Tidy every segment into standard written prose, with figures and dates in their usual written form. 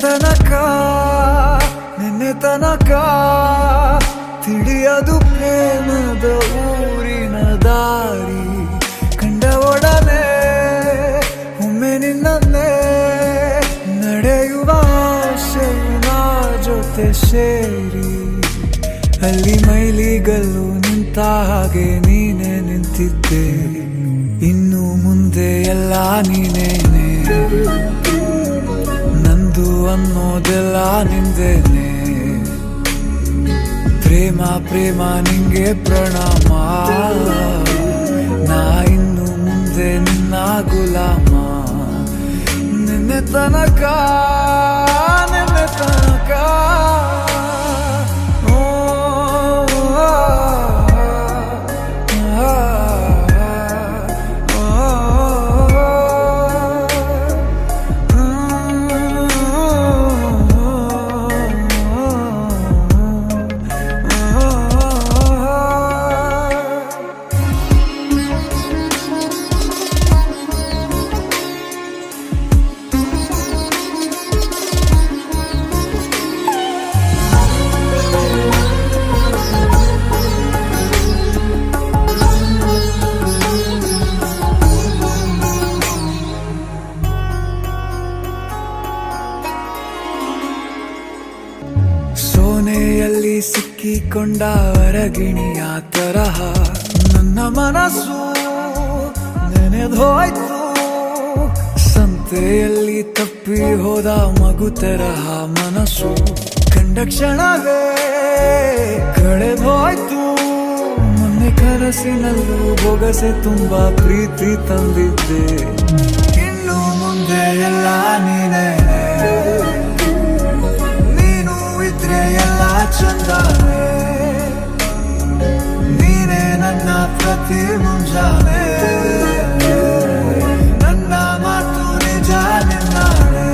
ತನಕ ನಿನ್ನೆ ತನಕ ತಿಳಿಯದು ಪ್ರೇಮದ ಊರಿನ ದಾರಿ ಕಂಡ ಒಡನೆ ಒಮ್ಮೆ ನಿನ್ನೇ ನಡೆಯುವ ಆಸೆಯ ಜೊತೆ ಸೇರಿ ಅಲ್ಲಿ ಮೈಲಿಗಲ್ಲು ನಿಂತ ಹಾಗೆ ನೀನೆ ನಿಂತಿದ್ದೆ ಇನ್ನು ಮುಂದೆ ಎಲ್ಲ ನೀನೇನೆ ನಂದು ಅನ್ನೋದೆಲ್ಲ ನಿಂದೇನೆ ಪ್ರೇಮ ಪ್ರೇಮ ನಿಂಗೆ ಪ್ರಣಾಮ ನಾ ಇನ್ನು ಮುಂದೆ ನಿನ್ನ ಗುಲಾಮ ನಿನ್ನೆ ತನಕ ನಿನ್ನೆ ತನಕ ಸೋನೆಯಲ್ಲಿ ಸಿಕ್ಕಿಕೊಂಡ ಹೊರಗಿಣಿಯ ತರಹ ನನ್ನ ಮನಸ್ಸು ನೆನೆದೋಯ್ತು ಸಂತೆಯಲ್ಲಿ ತಪ್ಪಿ ಹೋದ ಮಗು ತರಹ ಮನಸ್ಸು ಕಂಡ ಕ್ಷಣವೇ ಕಳೆದೋಯ್ತು ಮೊನ್ನೆ ಕನಸಿನಲ್ಲೂ ಬೊಗಸೆ ತುಂಬಾ ಪ್ರೀತಿ ತಂದಿದ್ದೆ ಇನ್ನು ಮುಂದೆ ಎಲ್ಲ ನೀನೇ ಎಲ್ಲ ಚಂದಾನೆ ನೀನೇ ನನ್ನ ಪ್ರತಿ ಮುಂಜಾನೆ ನನ್ನ ಮಾತು ನಿಜ ನಿನ್ನಾನೆ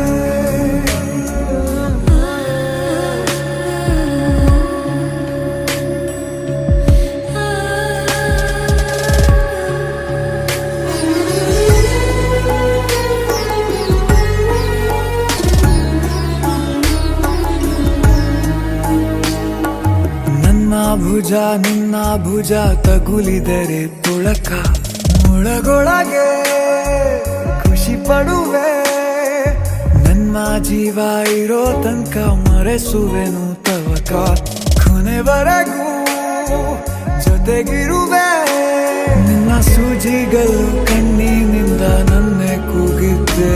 ಭುಜ ನಿನ್ನ ಭುಜ ತಗುಲಿದರೆ ತುಳಕ ಒಳಗೊಳಗೆ ಖುಷಿ ಪಡುವೆ ನನ್ನ ಜೀವ ಇರೋ ತನಕ ಮರೆಸುವೆನು ತವಕ ಕೊನೆವರೆಗೂ ಜೊತೆಗಿರುವೆ ನಿನ್ನ ಸೂಜಿಗಳು ಕಣ್ಣಿನಿಂದ ನನ್ನೆ ಕೂಗಿದ್ದೆ